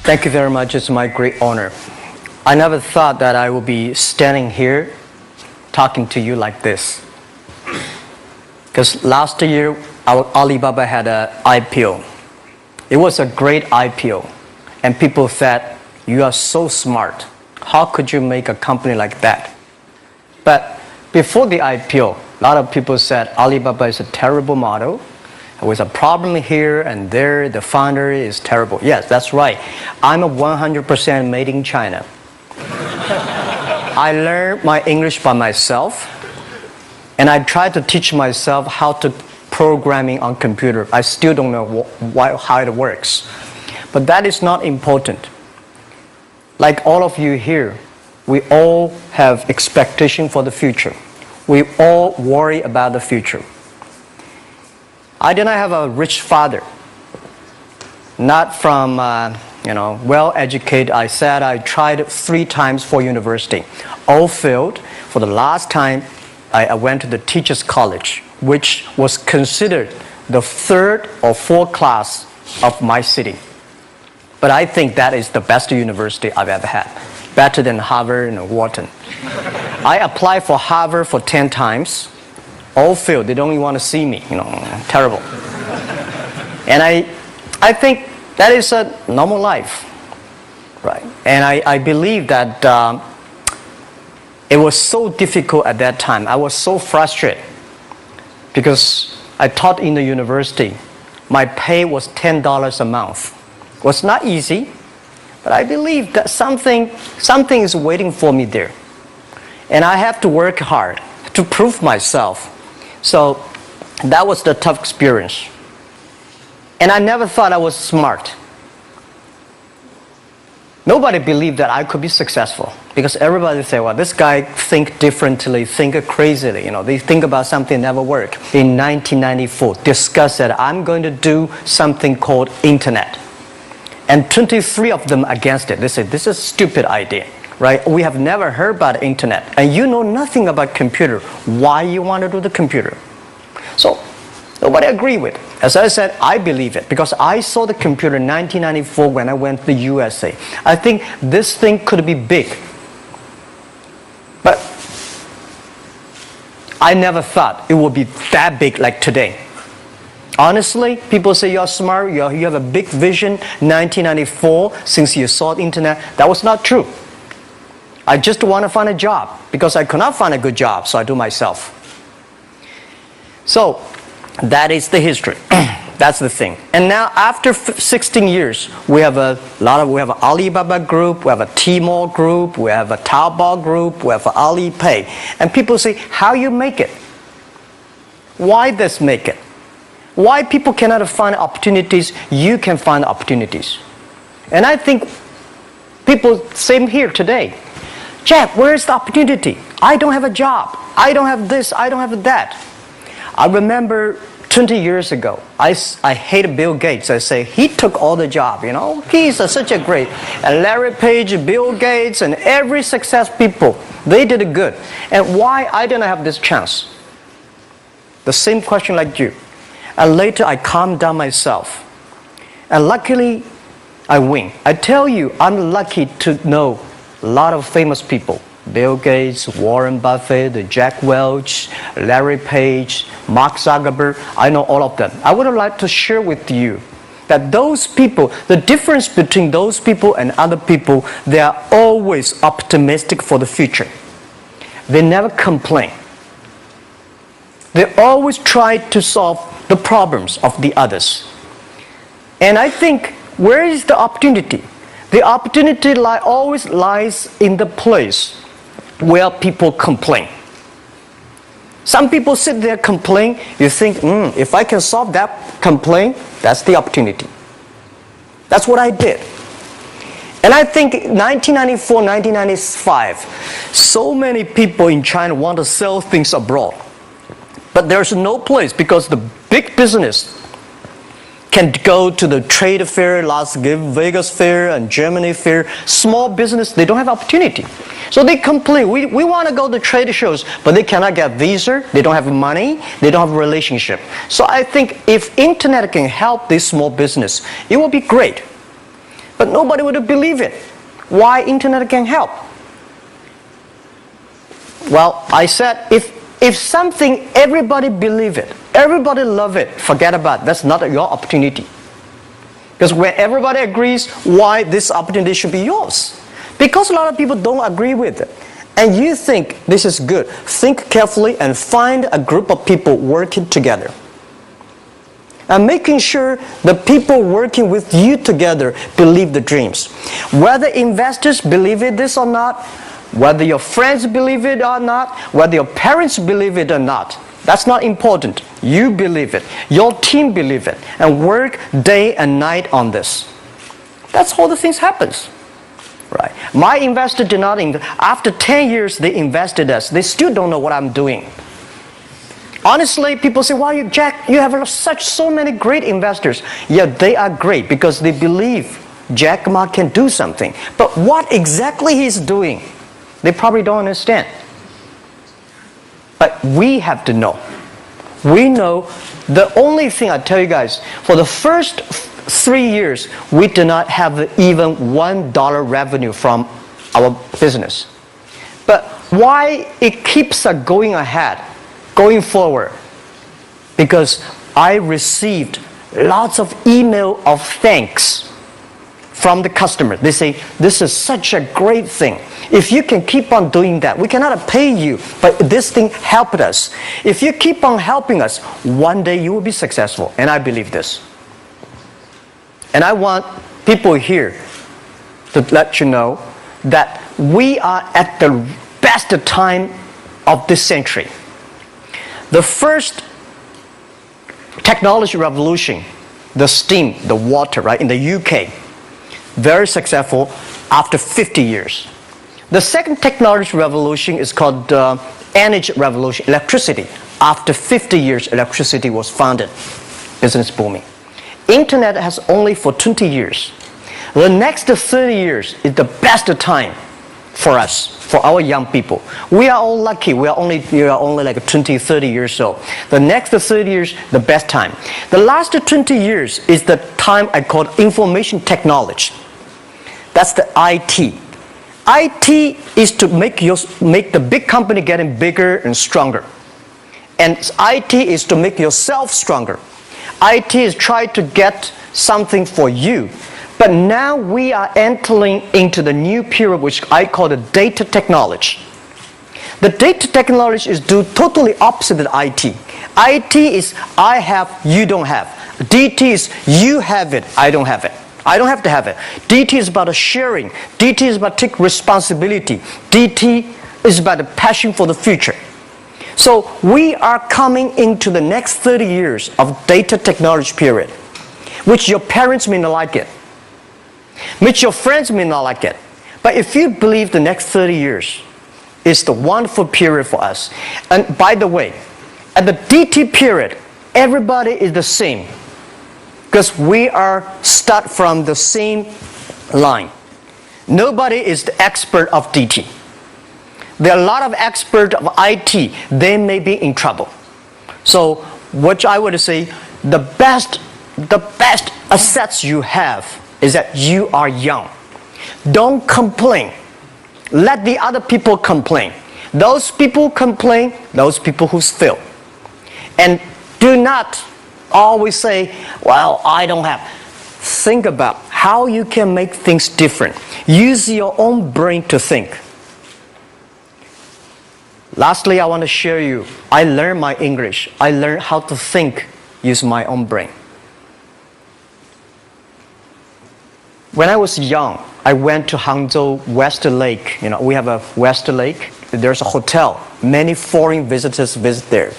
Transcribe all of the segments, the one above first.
Thank you very much. It's my great honor. I never thought that I would be standing here talking to you like this. Because last year, our Alibaba had an IPO. It was a great IPO. And people said, you are so smart. How could you make a company like that? But before the IPO, a lot of people said Alibaba is a terrible model. There was a problem here and there. The founder is terrible. Yes, that's right. I'm a 100% made in China. I learned my English by myself. And I tried to teach myself how to programming on computer. I still don't know how it works. But that is not important. Like all of you here, we all have expectation for the future. We all worry about the future. I did not have a rich father. Not from, well-educated. I said I tried 3 times for university. All failed. For the last time, I went to the teacher's college, which was considered the 3rd or 4th class of my city. But I think that is the best university I've ever had. Better than Harvard and Wharton. I applied for Harvard for 10 times. All failed. They don't even want to see me. Terrible. And I think that is a normal life. Right? And I believe that it was so difficult at that time. I was so frustrated. Because I taught in the university. My pay was $10 a month. It was not easy. But I believe that something is waiting for me there. And I have to work hard to prove myself. So that was the tough experience. And I never thought I was smart. Nobody believed that I could be successful. Because everybody say, well, this guy think differently, think crazily. They think about something never work. In 1994, discussed that I'm going to do something called internet. And 23 of them against it. They said, this is a stupid idea, right? We have never heard about internet. And you know nothing about computer. Why you want to do the computer? So, nobody agreed with it. As I said, I believe it. Because I saw the computer in 1994 when I went to the USA. I think this thing could be big. But I never thought it would be that big like today. Honestly, people say you're smart, you have a big vision. 1994, since you saw the internet, that was not true. I just want to find a job because I could not find a good job, so I do myself. So that is the history. That's the thing. And now after 16 years, we have an Alibaba group, we have a Tmall group, we have a Taobao group, we have an Alipay. And people say, how you make it? Why this make it? Why people cannot find opportunities, you can find opportunities. And I think people, same here today. Jack, where is the opportunity? I don't have a job. I don't have this, I don't have that. I remember 20 years ago, I hated Bill Gates. I say, he took all the job, He's such a great. And Larry Page, Bill Gates, and every success people, they did it good. And why I didn't have this chance? The same question like you. And later I calmed down myself. And luckily, I win. I tell you, I'm lucky to know a lot of famous people. Bill Gates, Warren Buffett, Jack Welch, Larry Page, Mark Zuckerberg. I know all of them. I would like to share with you that those people, the difference between those people and other people, they are always optimistic for the future. They never complain. They always try to solve the problems of the others. And I think, where is the opportunity? The opportunity always lies in the place where people complain. Some people sit there complain. You think, if I can solve that complaint, that's the opportunity. That's what I did. And I think 1994, 1995, so many people in China want to sell things abroad. But there's no place because the big business can go to the trade fair, Las Vegas fair, and Germany fair. Small business, they don't have opportunity. So they complain, we want to go to trade shows, but they cannot get visa, they don't have money, they don't have a relationship. So I think if internet can help this small business, it will be great. but nobody would believe it. Why internet can help? Well, I said, if something, everybody believe it, everybody love it, forget about it. That's not your opportunity. Because when everybody agrees, why this opportunity should be yours? Because a lot of people don't agree with it. And you think this is good. Think carefully and find a group of people working together. And making sure the people working with you together believe the dreams. Whether investors believe it this or not, whether your friends believe it or not, whether your parents believe it or not, that's not important. You believe it. Your team believe it. And work day and night on this. That's how the things happens. Right. My investor did not invest. After 10 years, they invested us. They still don't know what I'm doing. Honestly, people say, "Why, Jack, you have so many great investors." Yeah, they are great because they believe Jack Ma can do something. But what exactly he's doing, they probably don't understand. But we have to know. We know the only thing I tell you guys, for the first 3 years, we did not have even $1 revenue from our business. But why it keeps us going ahead, going forward? Because I received lots of email of thanks from the customer. They say, "This is such a great thing. If you can keep on doing that, we cannot pay you, but this thing helped us. If you keep on helping us, one day you will be successful." And I believe this. And I want people here to let you know that we are at the best time of this century. The first technology revolution, the steam, the water, right, in the UK, very successful after 50 years. The second technology revolution is called energy revolution, electricity. After 50 years, electricity was founded, business booming. Internet has only for 20 years. The next 30 years is the best time for us, for our young people. We are all lucky. We are only like 20, 30 years old. The next 30 years, the best time. The last 20 years is the time I call information technology. That's the IT. IT is to make the big company getting bigger and stronger. And IT is to make yourself stronger. IT is trying to get something for you. But now we are entering into the new period which I call the data technology. The data technology is totally opposite of IT. IT is I have, you don't have. DT is you have it, I don't have it. I don't have to have it. DT is about sharing. DT is about taking responsibility. DT is about the passion for the future. So we are coming into the next 30 years of data technology period, which your parents may not like it, which your friends may not like it. But if you believe the next 30 years is the wonderful period for us. And by the way, at the DT period, everybody is the same. Because we are start from the same line. Nobody is the expert of DT. There are a lot of experts of IT. They may be in trouble. So what I would say, the best assets you have is that you are young. Don't complain. Let the other people complain. Those people complain, those people who fail. And do not always say, "Well, I don't have." Think about how you can make things different. Use your own brain to think. Lastly, I want to share you, I learned my English. I learned how to think, use my own brain. When I was young, I went to Hangzhou West Lake. You know, we have a West Lake. There's a hotel. Many foreign visitors visit there.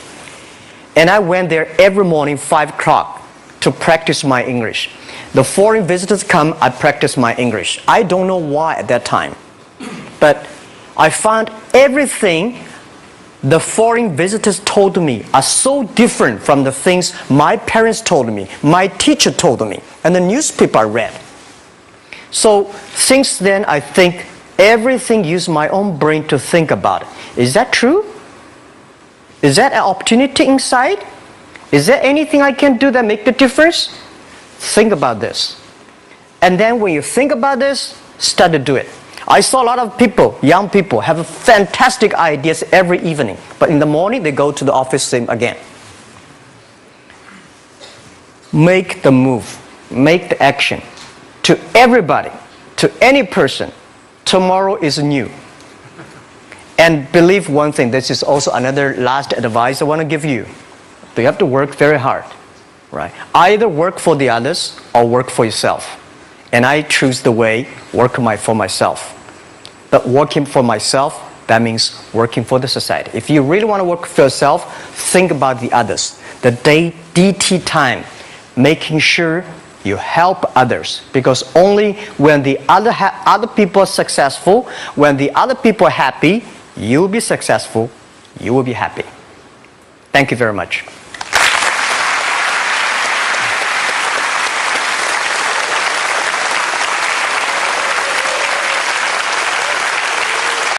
And I went there every morning, 5 o'clock, to practice my English. The foreign visitors come, I practice my English. I don't know why at that time. But I found everything the foreign visitors told me are so different from the things my parents told me, my teacher told me, and the newspaper I read. So since then, I think everything use my own brain to think about it. Is that true? Is that an opportunity inside? Is there anything I can do that make the difference? Think about this. And then when you think about this, start to do it. I saw a lot of people, young people, have fantastic ideas every evening. But in the morning, they go to the office same again. Make the move. Make the action. To everybody, to any person, tomorrow is new. And believe one thing, this is also another last advice I want to give you. You have to work very hard, right? Either work for the others or work for yourself. And I choose the way, work for myself. But working for myself, that means working for the society. If you really want to work for yourself, think about the others. The DT time, making sure you help others. Because only when the other people are successful, when the other people are happy, you will be successful, you will be happy. Thank you very much.